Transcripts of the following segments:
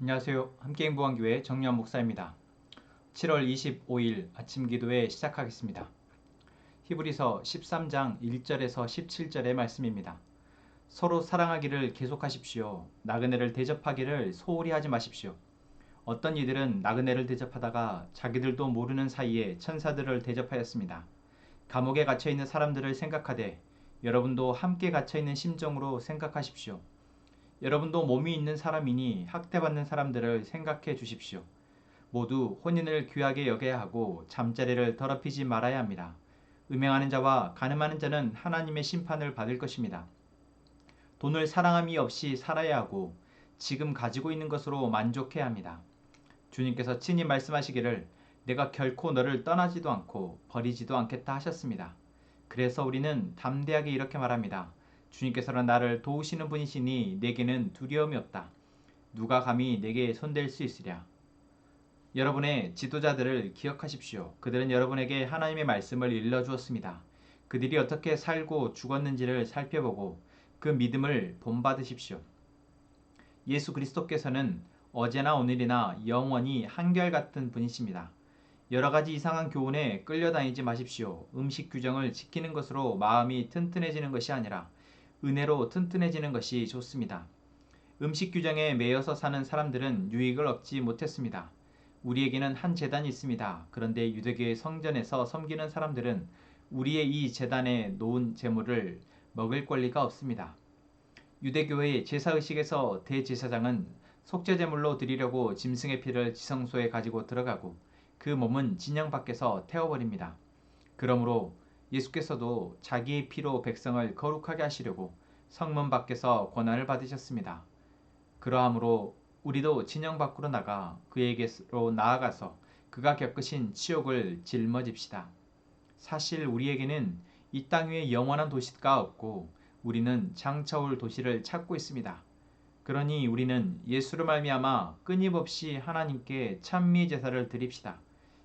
안녕하세요. 함께 행복한 교회 정유한 목사입니다. 7월 25일 아침 기도회 시작하겠습니다. 히브리서 13장 1절에서 17절의 말씀입니다. 서로 사랑하기를 계속하십시오. 나그네를 대접하기를 소홀히 하지 마십시오. 어떤 이들은 나그네를 대접하다가 자기들도 모르는 사이에 천사들을 대접하였습니다. 감옥에 갇혀있는 사람들을 생각하되 여러분도 함께 갇혀있는 심정으로 생각하십시오. 여러분도 몸이 있는 사람이니 학대받는 사람들을 생각해 주십시오. 모두 혼인을 귀하게 여겨야 하고 잠자리를 더럽히지 말아야 합니다. 음행하는 자와 간음하는 자는 하나님의 심판을 받을 것입니다. 돈을 사랑함이 없이 살아야 하고 지금 가지고 있는 것으로 만족해야 합니다. 주님께서 친히 말씀하시기를 내가 결코 너를 떠나지도 않고 버리지도 않겠다 하셨습니다. 그래서 우리는 담대하게 이렇게 말합니다. 주님께서는 나를 도우시는 분이시니 내게는 두려움이 없다. 누가 감히 내게 손댈 수 있으랴. 여러분의 지도자들을 기억하십시오. 그들은 여러분에게 하나님의 말씀을 일러주었습니다. 그들이 어떻게 살고 죽었는지를 살펴보고 그 믿음을 본받으십시오. 예수 그리스도께서는 어제나 오늘이나 영원히 한결같은 분이십니다. 여러가지 이상한 교훈에 끌려다니지 마십시오. 음식 규정을 지키는 것으로 마음이 튼튼해지는 것이 아니라 은혜로 튼튼해지는 것이 좋습니다. 음식 규정에 매여서 사는 사람들은 유익을 얻지 못했습니다. 우리에게는 한 제단이 있습니다. 그런데 유대교의 성전에서 섬기는 사람들은 우리의 이 제단에 놓은 제물을 먹을 권리가 없습니다. 유대교회의 제사의식에서 대제사장은 속죄제물로 드리려고 짐승의 피를 지성소에 가지고 들어가고 그 몸은 진영 밖에서 태워버립니다. 그러므로 예수께서도 자기의 피로 백성을 거룩하게 하시려고 성문 밖에서 고난을 받으셨습니다. 그러하므로 우리도 진영 밖으로 나가 그에게로 나아가서 그가 겪으신 치욕을 짊어집시다. 사실 우리에게는 이 땅 위에 영원한 도시가 없고 우리는 장차올 도시를 찾고 있습니다. 그러니 우리는 예수로 말미암아 끊임없이 하나님께 찬미 제사를 드립시다.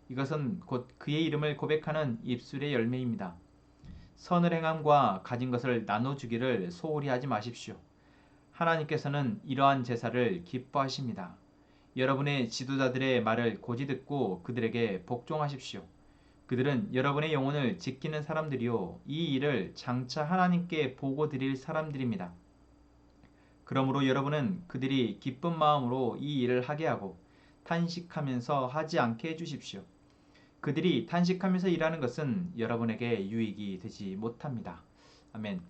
이것은 곧 그의 이름을 고백하는 입술의 열매입니다. 선을 행함과 가진 것을 나눠주기를 소홀히 하지 마십시오. 하나님께서는 이러한 제사를 기뻐하십니다. 여러분의 지도자들의 말을 고지 듣고 그들에게 복종하십시오. 그들은 여러분의 영혼을 지키는 사람들이요 이 일을 장차 하나님께 보고 드릴 사람들입니다. 그러므로 여러분은 그들이 기쁜 마음으로 이 일을 하게 하고 탄식하면서 하지 않게 해주십시오. 그들이 탄식하면서 일하는 것은 여러분에게 유익이 되지 못합니다. 아멘.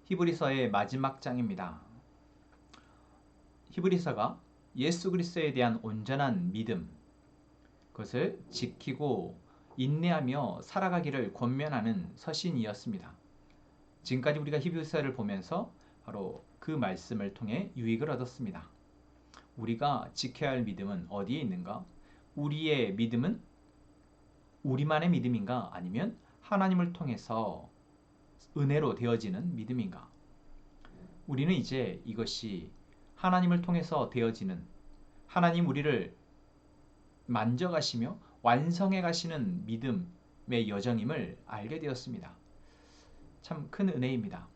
히브리서의 마지막 장입니다. 히브리서가 예수 그리스도에 대한 온전한 믿음, 그것을 지키고 인내하며 살아가기를 권면하는 서신이었습니다. 지금까지 우리가 히브리서를 보면서 바로 그 말씀을 통해 유익을 얻었습니다. 우리가 지켜야 할 믿음은 어디에 있는가? 우리의 믿음은 우리만의 믿음인가? 아니면 하나님을 통해서 은혜로 되어지는 믿음인가? 우리는 이제 이것이 하나님을 통해서 되어지는 하나님 우리를 만져가시며 완성해 가시는 믿음의 여정임을 알게 되었습니다. 참 큰 은혜입니다.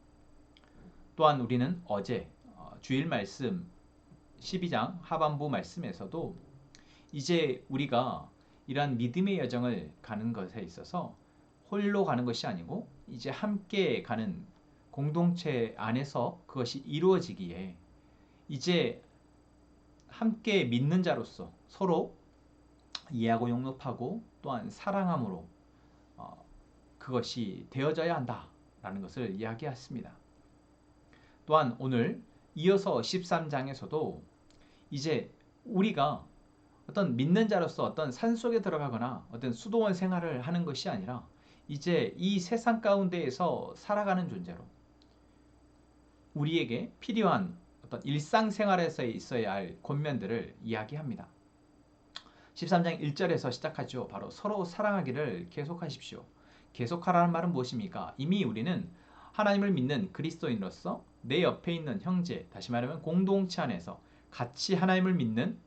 또한 우리는 어제 주일 말씀 12장 하반부 말씀에서도 이제 우리가 이러한 믿음의 여정을 가는 것에 있어서 홀로 가는 것이 아니고 이제 함께 가는 공동체 안에서 그것이 이루어지기에 이제 함께 믿는 자로서 서로 이해하고 용납하고 또한 사랑함으로 그것이 되어져야 한다라는 것을 이야기했습니다. 또한 오늘 이어서 13장에서도 이제 우리가 어떤 믿는 자로서 어떤 산속에 들어가거나 어떤 수도원 생활을 하는 것이 아니라 이제 이 세상 가운데에서 살아가는 존재로 우리에게 필요한 어떤 일상생활에서 있어야 할 권면들을 이야기합니다. 13장 1절에서 시작하죠. 바로 서로 사랑하기를 계속하십시오. 계속하라는 말은 무엇입니까? 이미 우리는 하나님을 믿는 그리스도인으로서 내 옆에 있는 형제, 다시 말하면 공동체 안에서 같이 하나님을 믿는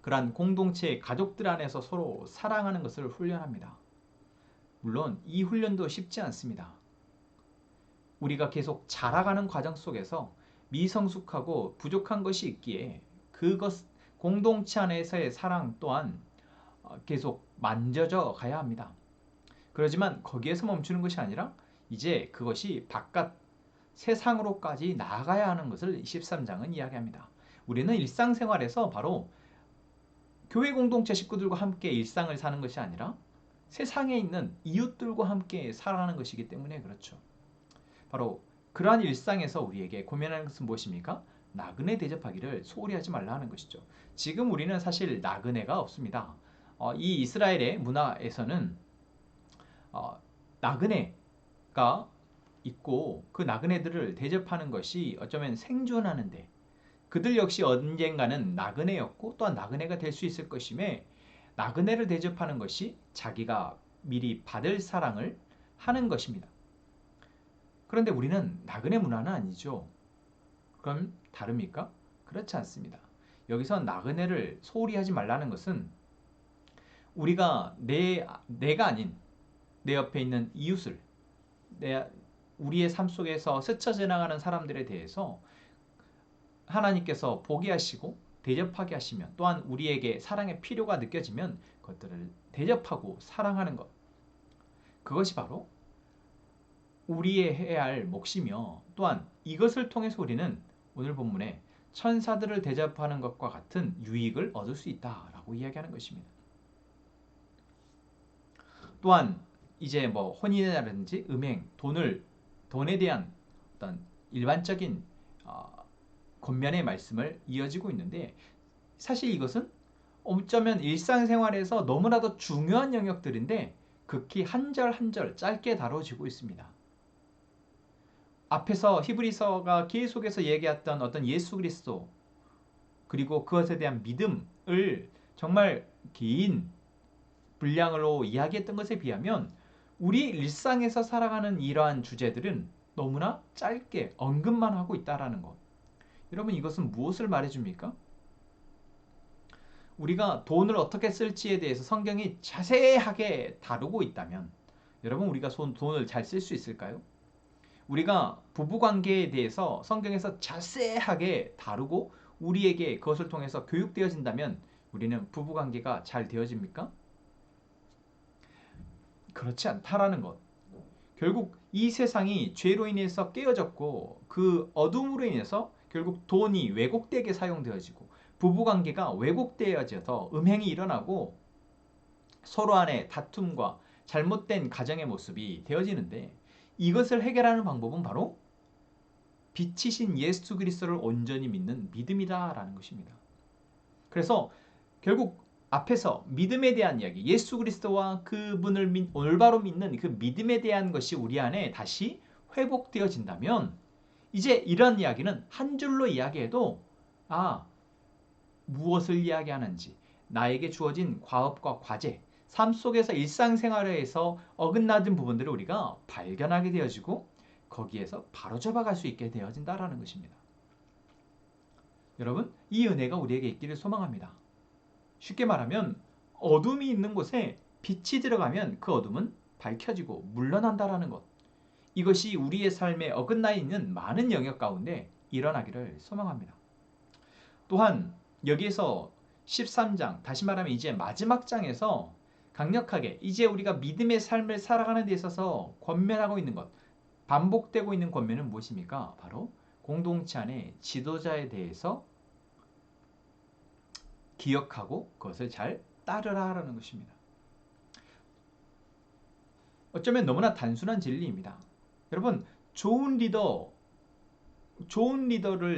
그러한 공동체의 가족들 안에서 서로 사랑하는 것을 훈련합니다. 물론 이 훈련도 쉽지 않습니다. 우리가 계속 자라가는 과정 속에서 미성숙하고 부족한 것이 있기에 그것 공동체 안에서의 사랑 또한 계속 만져져 가야 합니다. 그렇지만 거기에서 멈추는 것이 아니라 이제 그것이 바깥 세상으로까지 나아가야 하는 것을 13장은 이야기합니다. 우리는 일상생활에서 바로 교회 공동체 식구들과 함께 일상을 사는 것이 아니라 세상에 있는 이웃들과 함께 살아가는 것이기 때문에 그렇죠. 바로 그러한 일상에서 우리에게 고민하는 것은 무엇입니까? 나그네 대접하기를 소홀히 하지 말라 하는 것이죠. 지금 우리는 사실 나그네가 없습니다. 이 이스라엘의 문화에서는 나그네가 있고 그 나그네들을 대접하는 것이 어쩌면 생존하는데 그들 역시 언젠가는 나그네였고 또한 나그네가 될 수 있을 것임에 나그네를 대접하는 것이 자기가 미리 받을 사랑을 하는 것입니다. 그런데 우리는 나그네 문화는 아니죠. 그럼 다릅니까? 그렇지 않습니다. 여기서 나그네를 소홀히 하지 말라는 것은 우리가 내가 아닌 내 옆에 있는 이웃을 우리의 삶 속에서 스쳐 지나가는 사람들에 대해서 하나님께서 보게 하시고 대접하게 하시면 또한 우리에게 사랑의 필요가 느껴지면 그것들을 대접하고 사랑하는 것, 그것이 바로 우리의 해야 할 몫이며 또한 이것을 통해서 우리는 오늘 본문에 천사들을 대접하는 것과 같은 유익을 얻을 수 있다라고 이야기하는 것입니다. 또한 이제 혼인이라든지 음행, 돈에 대한 어떤 일반적인 권면의 말씀을 이어지고 있는데 사실 이것은 어쩌면 일상생활에서 너무나도 중요한 영역들인데 극히 한 절 한 절 짧게 다뤄지고 있습니다. 앞에서 히브리서가 계속해서 얘기했던 어떤 예수 그리스도 그리고 그것에 대한 믿음을 정말 긴 분량으로 이야기했던 것에 비하면 우리 일상에서 살아가는 이러한 주제들은 너무나 짧게 언급만 하고 있다는 것. 여러분 이것은 무엇을 말해줍니까? 우리가 돈을 어떻게 쓸지에 대해서 성경이 자세하게 다루고 있다면 여러분 우리가 돈을 잘 쓸 수 있을까요? 우리가 부부관계에 대해서 성경에서 자세하게 다루고 우리에게 그것을 통해서 교육되어진다면 우리는 부부관계가 잘 되어집니까? 그렇지 않다라는 것. 결국 이 세상이 죄로 인해서 깨어졌고 그 어둠으로 인해서 결국 돈이 왜곡되게 사용되어지고 부부관계가 왜곡되어져서 음행이 일어나고 서로 안에 다툼과 잘못된 가정의 모습이 되어지는데 이것을 해결하는 방법은 바로 빛이신 예수 그리스도를 온전히 믿는 믿음이다라는 것입니다. 그래서 결국 앞에서 믿음에 대한 이야기, 예수 그리스도와 그분을 올바로 믿는 그 믿음에 대한 것이 우리 안에 다시 회복되어진다면 이제 이런 이야기는 한 줄로 이야기해도 무엇을 이야기하는지 나에게 주어진 과업과 과제, 삶 속에서 일상생활에서 어긋나진 부분들을 우리가 발견하게 되어지고 거기에서 바로잡아갈 수 있게 되어진다는 것입니다. 여러분 이 은혜가 우리에게 있기를 소망합니다. 쉽게 말하면 어둠이 있는 곳에 빛이 들어가면 그 어둠은 밝혀지고 물러난다라는 것. 이것이 우리의 삶에 어긋나 있는 많은 영역 가운데 일어나기를 소망합니다. 또한 여기에서 13장, 다시 말하면 이제 마지막 장에서 강력하게 이제 우리가 믿음의 삶을 살아가는 데 있어서 권면하고 있는 것, 반복되고 있는 권면은 무엇입니까? 바로 공동체 안의 지도자에 대해서 기억하고 그것을 잘 따르라 하라는 것입니다. 어쩌면 너무나 단순한 진리입니다. 여러분 좋은 리더를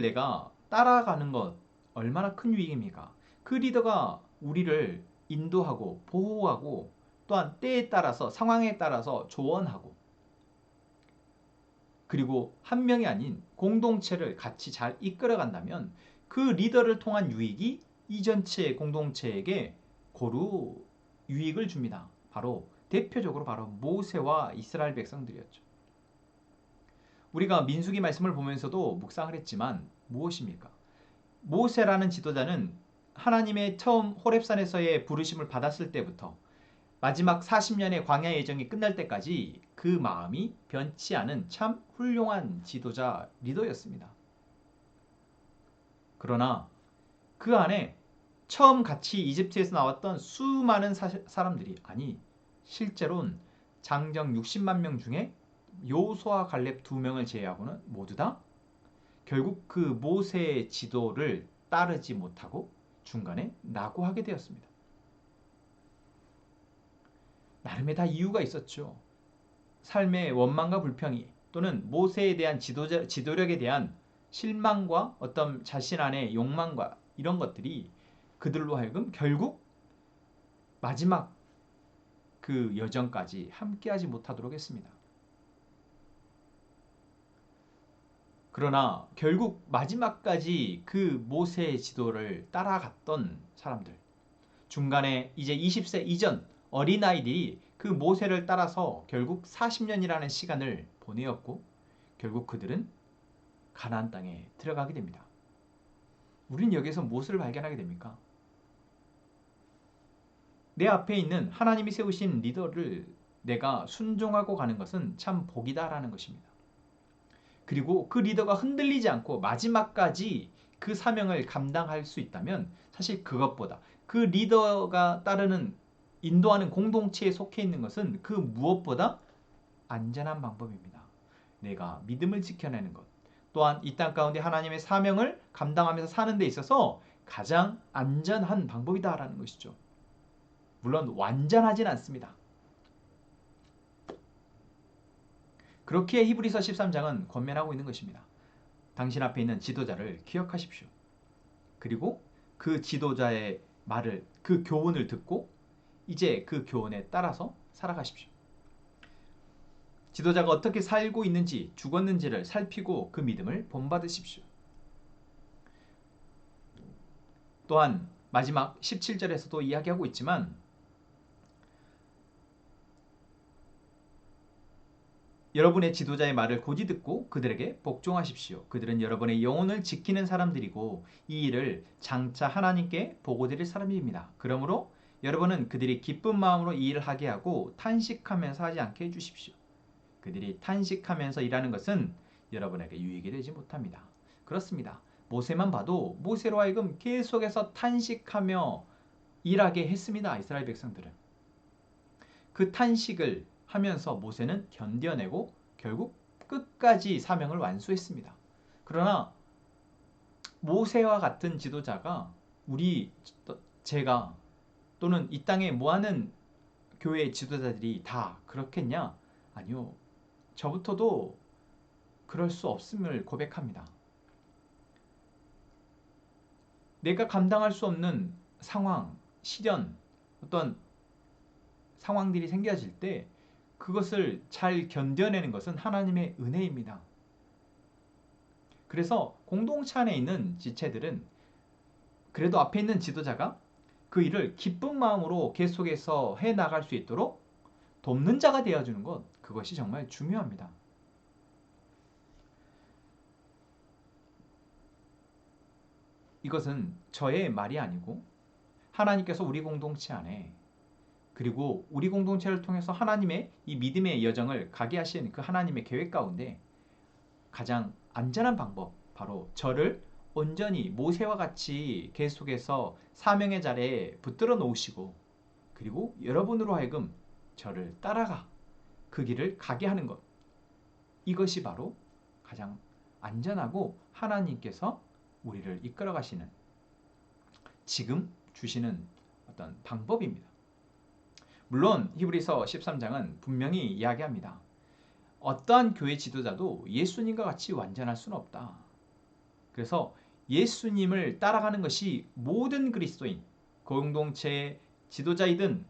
내가 따라가는 것 얼마나 큰 유익입니까? 그 리더가 우리를 인도하고 보호하고 또한 때에 따라서 상황에 따라서 조언하고 그리고 한 명이 아닌 공동체를 같이 잘 이끌어간다면 그 리더를 통한 유익이 이 전체 공동체에게 고루 유익을 줍니다. 대표적으로 바로 모세와 이스라엘 백성들이었죠. 우리가 민수기 말씀을 보면서도 묵상을 했지만 무엇입니까? 모세라는 지도자는 하나님의 처음 호렙산에서의 부르심을 받았을 때부터 마지막 40년의 광야 예정이 끝날 때까지 그 마음이 변치 않은 참 훌륭한 지도자 리더였습니다. 그러나 그 안에 처음 같이 이집트에서 나왔던 수많은 사람들이, 아니 실제로는 장정 60만 명 중에 요수아 갈렙 2명을 제외하고는 모두 다 결국 그 모세의 지도를 따르지 못하고 중간에 낙오하게 되었습니다. 나름의 다 이유가 있었죠. 삶의 원망과 불평이, 또는 모세에 대한 지도력에 대한 실망과 어떤 자신 안의 욕망과 이런 것들이 그들로 하여금 결국 마지막 그 여정까지 함께하지 못하도록 했습니다. 그러나 결국 마지막까지 그 모세의 지도를 따라갔던 사람들, 중간에 이제 20세 이전 어린아이들이 그 모세를 따라서 결국 40년이라는 시간을 보내었고, 결국 그들은 가나안 땅에 들어가게 됩니다. 우린 여기서 무엇을 발견하게 됩니까? 내 앞에 있는 하나님이 세우신 리더를 내가 순종하고 가는 것은 참 복이다라는 것입니다. 그리고 그 리더가 흔들리지 않고 마지막까지 그 사명을 감당할 수 있다면, 사실 그것보다 그 리더가 따르는 인도하는 공동체에 속해 있는 것은 그 무엇보다 안전한 방법입니다. 내가 믿음을 지켜내는 것, 또한 이 땅 가운데 하나님의 사명을 감당하면서 사는 데 있어서 가장 안전한 방법이다라는 것이죠. 물론 완전하진 않습니다. 그렇게 히브리서 13장은 권면하고 있는 것입니다. 당신 앞에 있는 지도자를 기억하십시오. 그리고 그 지도자의 말을, 그 교훈을 듣고 이제 그 교훈에 따라서 살아가십시오. 지도자가 어떻게 살고 있는지, 죽었는지를 살피고 그 믿음을 본받으십시오. 또한 마지막 17절에서도 이야기하고 있지만, 여러분의 지도자의 말을 고지 듣고 그들에게 복종하십시오. 그들은 여러분의 영혼을 지키는 사람들이고 이 일을 장차 하나님께 보고드릴 사람입니다. 그러므로 여러분은 그들이 기쁜 마음으로 이 일을 하게 하고 탄식하면서 하지 않게 해주십시오. 그들이 탄식하면서 일하는 것은 여러분에게 유익이 되지 못합니다. 그렇습니다. 모세만 봐도 모세로 하여금 계속해서 탄식하며 일하게 했습니다. 이스라엘 백성들은. 그 탄식을 하면서 모세는 견뎌내고 결국 끝까지 사명을 완수했습니다. 그러나 모세와 같은 지도자가 제가 또는 이 땅에 모아는 교회 지도자들이 다 그렇겠냐? 아니요. 저부터도 그럴 수 없음을 고백합니다. 내가 감당할 수 없는 상황, 시련, 어떤 상황들이 생겨질 때 그것을 잘 견뎌내는 것은 하나님의 은혜입니다. 그래서 공동체 안에 있는 지체들은 그래도 앞에 있는 지도자가 그 일을 기쁜 마음으로 계속해서 해나갈 수 있도록 돕는 자가 되어주는 것, 그것이 정말 중요합니다. 이것은 저의 말이 아니고 하나님께서 우리 공동체 안에, 그리고 우리 공동체를 통해서 하나님의 이 믿음의 여정을 가게 하신 그 하나님의 계획 가운데 가장 안전한 방법, 바로 저를 온전히 모세와 같이 계속해서 사명의 자리에 붙들어 놓으시고, 그리고 여러분으로 하여금 저를 따라가 그 길을 가게 하는 것, 이것이 바로 가장 안전하고 하나님께서 우리를 이끌어 가시는, 지금 주시는 어떤 방법입니다. 물론 히브리서 13장은 분명히 이야기합니다. 어떠한 교회 지도자도 예수님과 같이 완전할 수는 없다. 그래서 예수님을 따라가는 것이 모든 그리스도인, 공동체의 지도자이든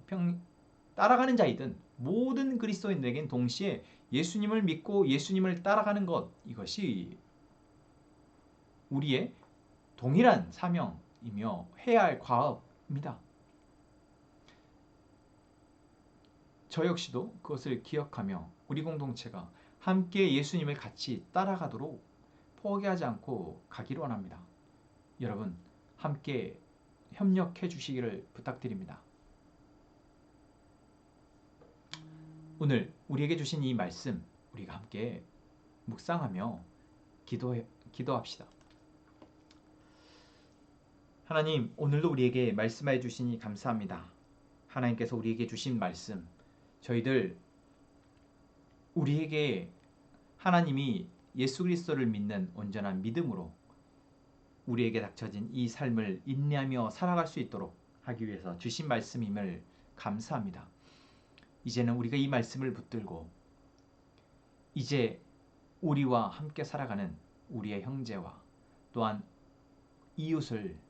따라가는 자이든 모든 그리스도인들에겐 동시에 예수님을 믿고 예수님을 따라가는 것, 이것이 우리의 동일한 사명이며 해야 할 과업입니다. 저 역시도 그것을 기억하며 우리 공동체가 함께 예수님을 같이 따라가도록 포기하지 않고 가기를 원합니다. 여러분, 함께 협력해 주시기를 부탁드립니다. 오늘 우리에게 주신 이 말씀, 우리가 함께 묵상하며 기도합시다. 하나님, 오늘도 우리에게 말씀해 주시니 감사합니다. 하나님께서 우리에게 주신 말씀, 저희들 우리에게 하나님이 예수 그리스도를 믿는 온전한 믿음으로 우리에게 닥쳐진 이 삶을 인내하며 살아갈 수 있도록 하기 위해서 주신 말씀임을 감사합니다. 이제는 우리가 이 말씀을 붙들고 이제 우리와 함께 살아가는 우리의 형제와 또한 이웃을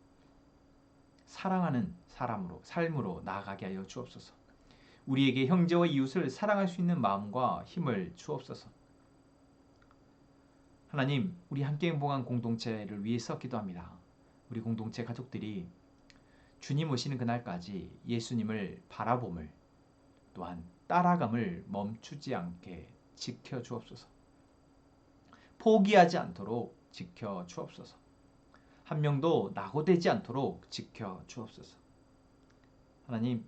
사랑하는 삶으로 나아가게 하여 주옵소서. 우리에게 형제와 이웃을 사랑할 수 있는 마음과 힘을 주옵소서. 하나님, 우리 함께 행복한 공동체를 위해서 기도합니다. 우리 공동체 가족들이 주님 오시는 그날까지 예수님을 바라봄을 또한 따라감을 멈추지 않게 지켜 주옵소서. 포기하지 않도록 지켜 주옵소서. 한 명도 낙오되지 않도록 지켜 주옵소서. 하나님,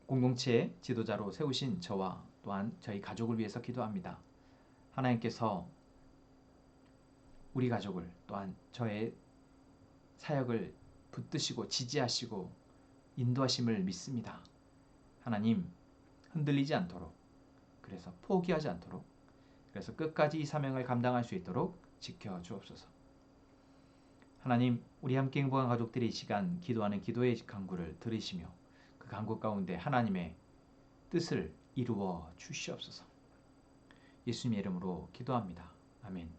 공동체의 지도자로 세우신 저와 또한 저희 가족을 위해서 기도합니다. 하나님께서 우리 가족을 또한 저의 사역을 붙드시고 지지하시고 인도하심을 믿습니다. 하나님, 흔들리지 않도록, 그래서 포기하지 않도록, 그래서 끝까지 이 사명을 감당할 수 있도록 지켜 주옵소서. 하나님, 우리 함께 행복한 가족들이 이 시간 기도하는 기도의 간구를 들으시며 그 간구 가운데 하나님의 뜻을 이루어 주시옵소서. 예수님의 이름으로 기도합니다. 아멘.